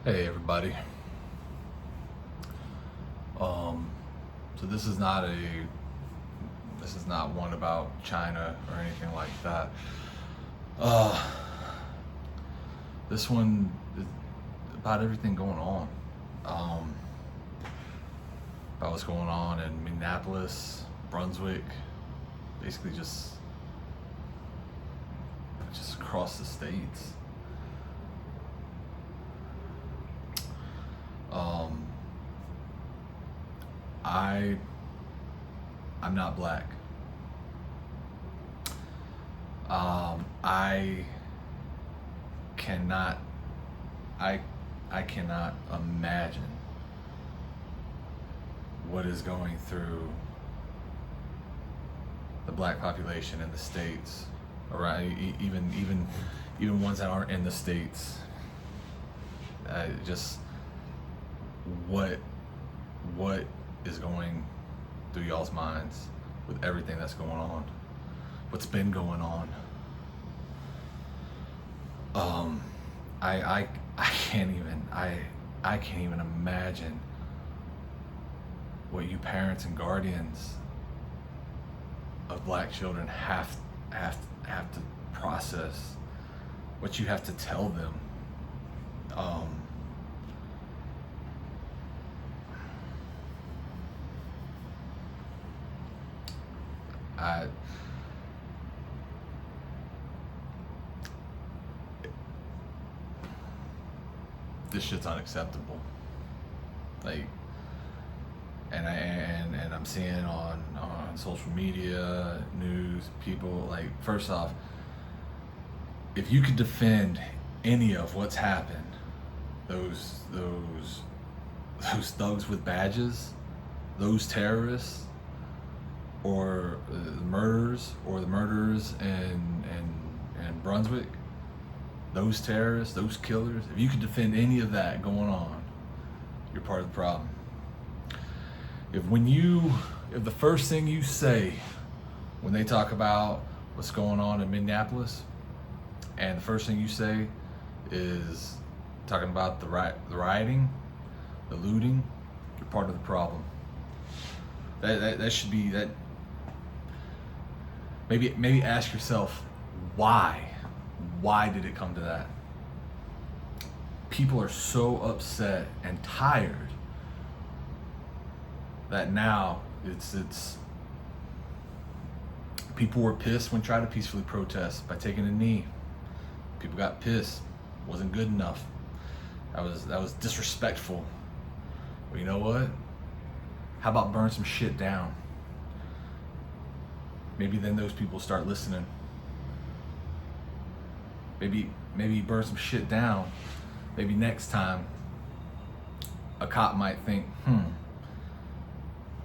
Hey everybody. So this is not one about China or anything like that. Uh, this one is about everything going on. Um, about what's going on in Minneapolis, Brunswick, basically just across the states. Um, I I'm not black. I cannot I I cannot imagine what is going through the black population in the states, right? Even ones that aren't in the states. Just what what is going through y'all's minds with everything that's going on, what's been going on. Um, I can't even I can't even imagine what you parents and guardians of black children have to process, what you have to tell them. Um, I this shit's unacceptable. Like, and I'm seeing on social media, news, people like, first off, if you could defend any of what's happened, those thugs with badges, those terrorists, or the murderers in Brunswick, those terrorists, those killers, if you could defend any of that going on, you're part of the problem. If the first thing you say when they talk about what's going on in Minneapolis, and the first thing you say is talking about the rioting, the looting, you're part of the problem. That should be that. Maybe ask yourself why. Why did it come to that? People are so upset and tired that now it's people were pissed when trying to peacefully protest by taking a knee. People got pissed. Wasn't good enough. That was disrespectful. Well, you know what? How about burn some shit down? Maybe then those people start listening. Maybe burn some shit down. Maybe next time a cop might think,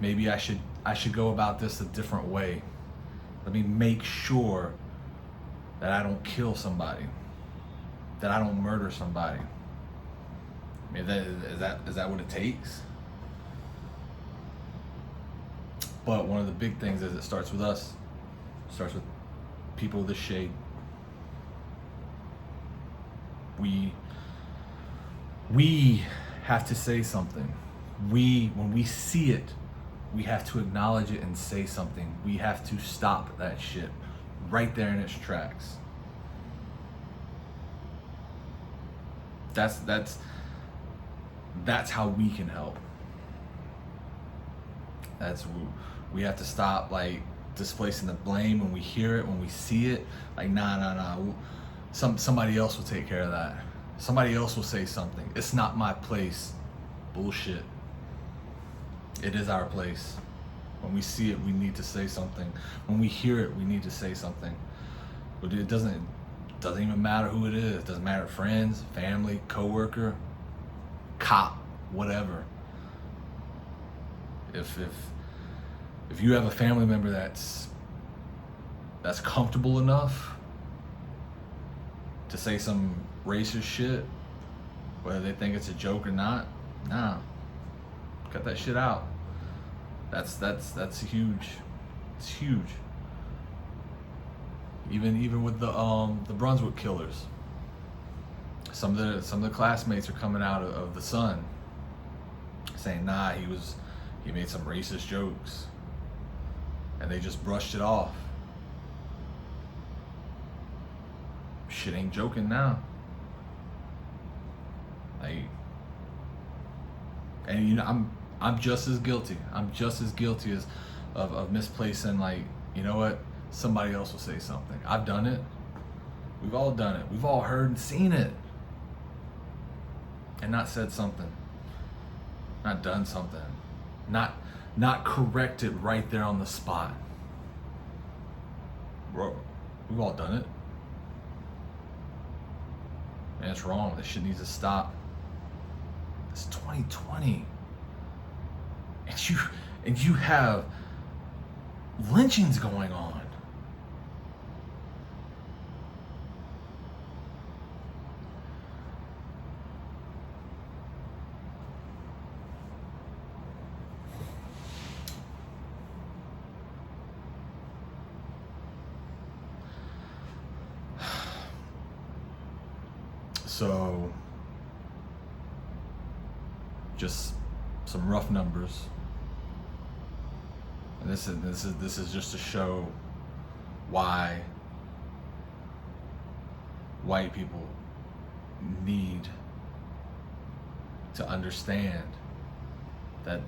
maybe I should go about this a different way. Let me make sure that I don't kill somebody, that I don't murder somebody. I mean, is that what it takes? But one of the big things is it starts with us. It starts with people of this shade. We have to say something. When we see it, we have to acknowledge it and say something. We have to stop that shit right there in its tracks. That's how we can help. We have to stop like displacing the blame when we hear it, when we see it. Like nah. Somebody else will take care of that. Somebody else will say something. It's not my place. Bullshit. It is our place. When we see it, we need to say something. When we hear it, we need to say something. But it doesn't even matter who it is. It doesn't matter, friends, family, coworker, cop, whatever. If you have a family member that's comfortable enough to say some racist shit, whether they think it's a joke or not, nah, cut that shit out. That's huge. It's huge. Even with the Brunswick killers, Some of the classmates are coming out of the Sun saying, nah, he made some racist jokes, and they just brushed it off. Shit ain't joking now. Like, and you know, I'm just as guilty. I'm just as guilty as of misplacing, like, you know what? Somebody else will say something. I've done it. We've all done it. We've all heard and seen it. And not said something. Not done something. Not corrected right there on the spot. Bro, we've all done it. And it's wrong. This shit needs to stop. It's 2020. And you have lynchings going on. So, just some rough numbers, and this is just to show why white people need to understand that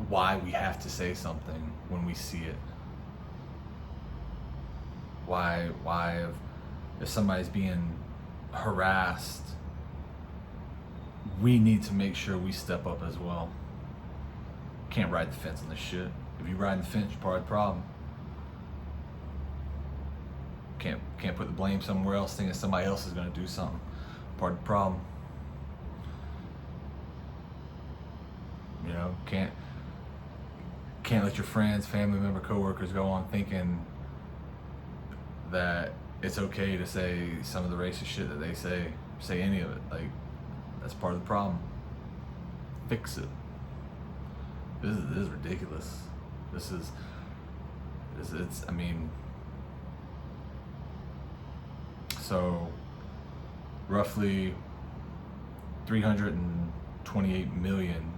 why we have to say something when we see it. Why if somebody's being harassed, we need to make sure we step up as well. Can't ride the fence on this shit. If you ride the fence, you're part of the problem. Can't put the blame somewhere else, thinking somebody else is gonna do something. Part of the problem. You know, can't let your friends, family member, coworkers go on thinking that it's okay to say some of the racist shit that they say any of it. Like, that's part of the problem. Fix it. This is ridiculous. It's I mean, so roughly 328 million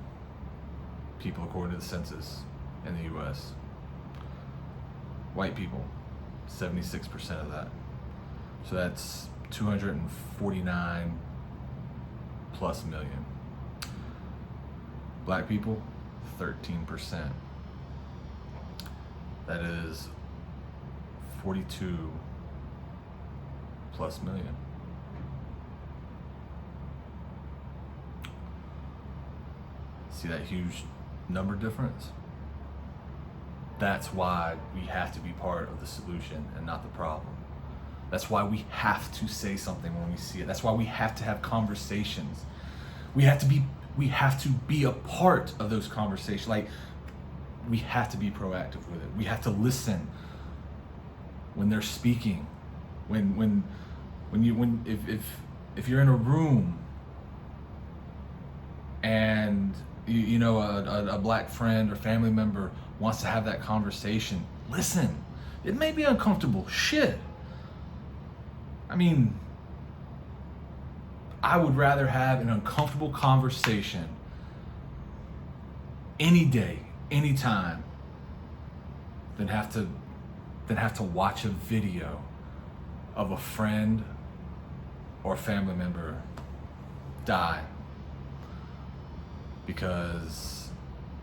people according to the census in the US. White people, 76% of that. So that's 249 plus million. Black people, 13%. That is 42 plus million. See that huge number difference? That's why we have to be part of the solution and not the problem. That's why we have to say something when we see it. That's why we have to have conversations. We have to be a part of those conversations. Like, we have to be proactive with it. We have to listen when they're speaking. If you're in a room and you know a black friend or family member wants to have that conversation, listen. It may be uncomfortable. Shit. I mean, I would rather have an uncomfortable conversation any day, anytime, than have to watch a video of a friend or family member die because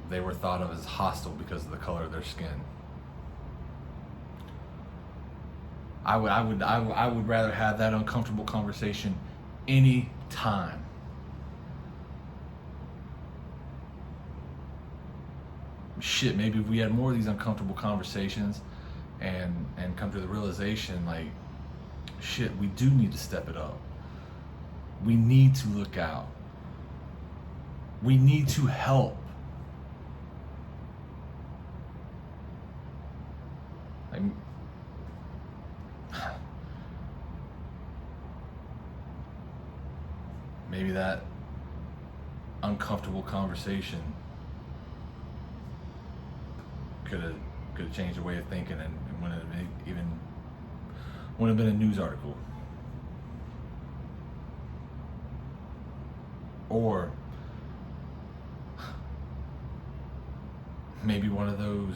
they were thought of as hostile because of the color of their skin. I would rather have that uncomfortable conversation any time. Shit, maybe if we had more of these uncomfortable conversations and come to the realization, like, shit, we do need to step it up. We need to look out. We need to help. Like, maybe that uncomfortable conversation could could have changed their way of thinking, and wouldn't have been a news article. Or maybe one of those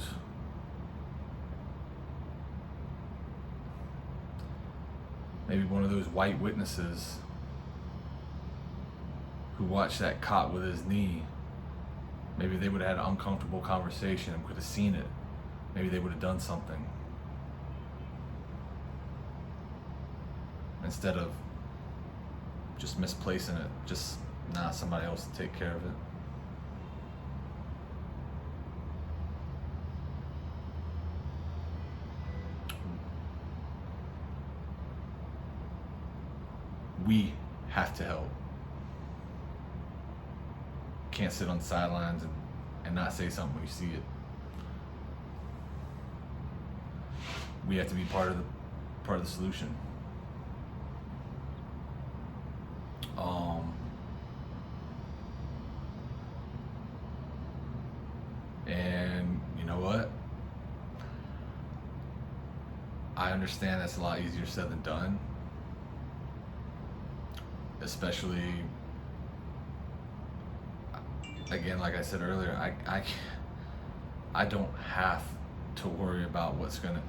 white witnesses who watched that cop with his knee, maybe they would have had an uncomfortable conversation and could have seen it. Maybe they would have done something. Instead of just misplacing it, just somebody else to take care of it. We have to help. Can't sit on the sidelines and not say something when you see it. We have to be part of the solution. And you know what? I understand that's a lot easier said than done. Especially, again, like I said earlier, I don't have to worry about what's gonna,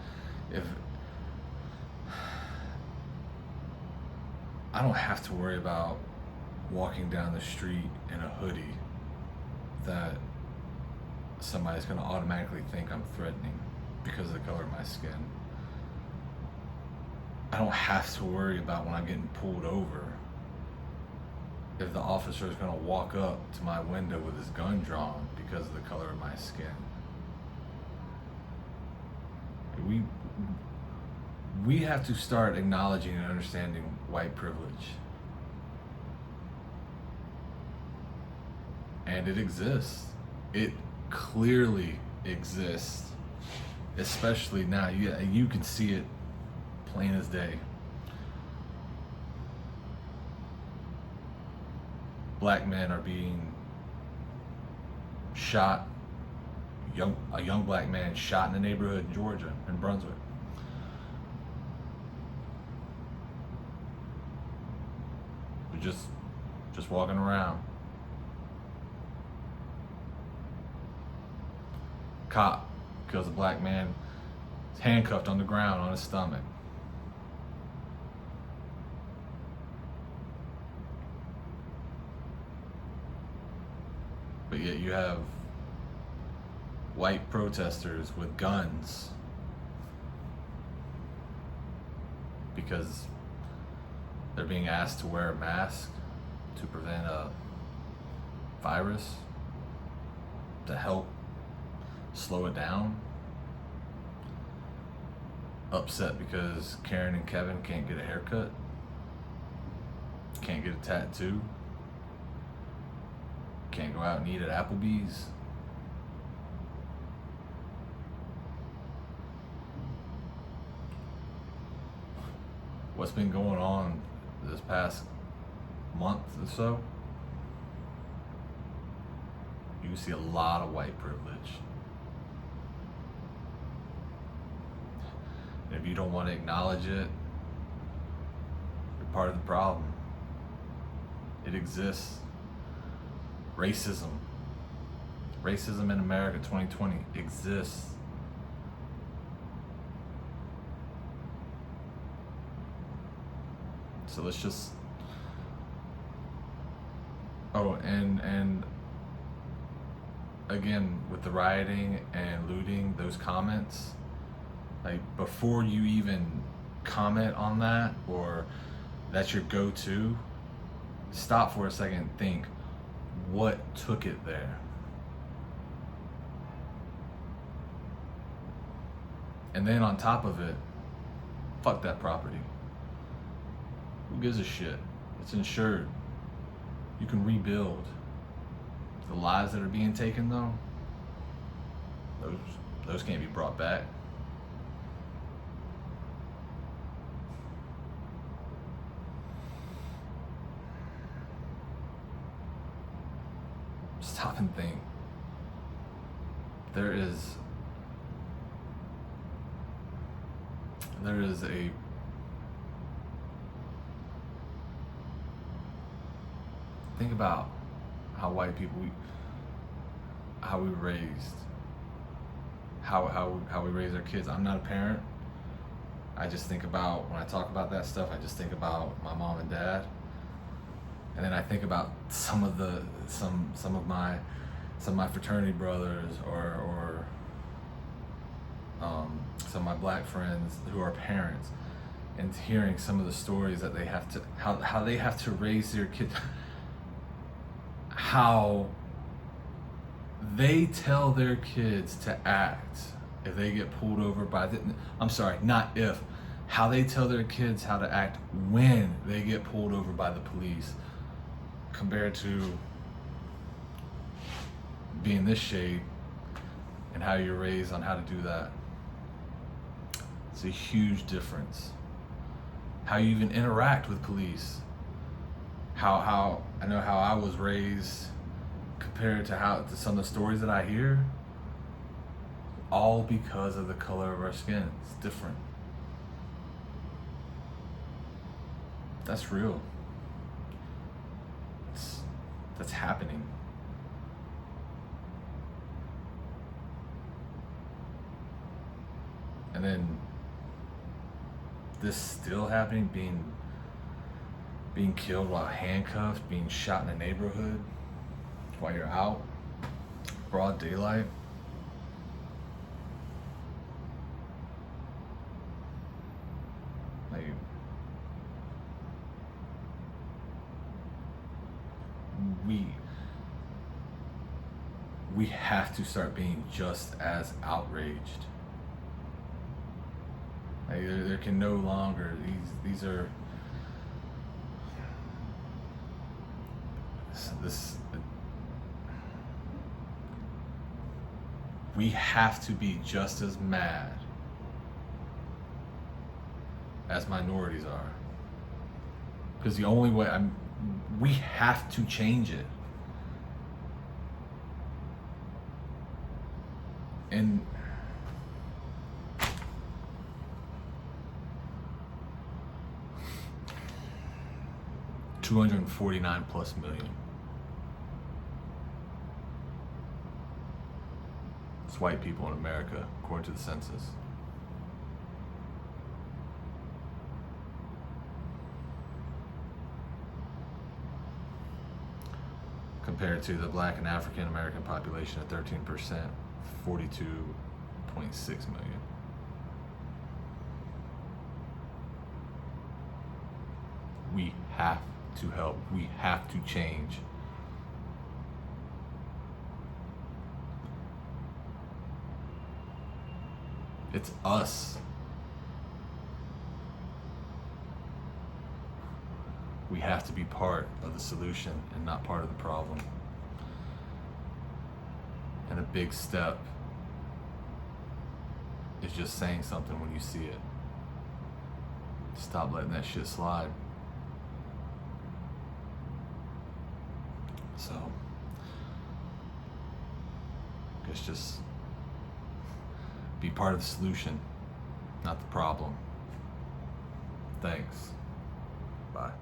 I don't have to worry about walking down the street in a hoodie that somebody's gonna automatically think I'm threatening because of the color of my skin. I don't have to worry about when I'm getting pulled over if the officer is going to walk up to my window with his gun drawn because of the color of my skin. We have to start acknowledging and understanding white privilege. And it exists. It clearly exists. Especially now. You can see it plain as day. Black men are being shot. A young black man shot in a neighborhood in Georgia, in Brunswick. We're just walking around. Cop kills a black man. He's handcuffed on the ground on his stomach. But yet you have white protesters with guns because they're being asked to wear a mask to prevent a virus, to help slow it down. Upset because Karen and Kevin can't get a haircut, can't get a tattoo, can't go out and eat at Applebee's. What's been going on this past month or so? You can see a lot of white privilege. And if you don't want to acknowledge it, you're part of the problem. It exists. Racism in America 2020 exists. So let's just, and again, with the rioting and looting, those comments, like before you even comment on that or that's your go-to, stop for a second and think, what took it there? And then on top of it, fuck that property. Who gives a shit? It's insured. You can rebuild. The lives that are being taken though, those can't be brought back. Stop and think. There is there is a think about how white people how we raised how we raise our kids. I'm not a parent. I just think about, when I talk about that stuff, I just think about my mom and dad, and then I think about some of my fraternity brothers, or some of my black friends who are parents, and hearing some of the stories that they have to, how they have to raise their kids, how they tell their kids to act if they get pulled over by I'm sorry, not if, how they tell their kids how to act when they get pulled over by the police, compared to being this shade and how you're raised on how to do that. It's a huge difference. How you even interact with police. How I know how I was raised compared to some of the stories that I hear, all because of the color of our skin. It's different. That's real. That's happening. And then this still happening, being killed while handcuffed, being shot in a neighborhood while you're out, broad daylight. Like, we have to start being just as outraged. Like, there can no longer, these are this we have to be just as mad as minorities are, because the only way we have to change it. And $249+ million. It's white people in America, according to the census. Compared to the black and African American population at 13%, 42.6 million. We have to help. We have to change. It's us. We have to be part of the solution and not part of the problem. And a big step is just saying something when you see it. Stop letting that shit slide. So, I guess just be part of the solution, not the problem. Thanks. Bye.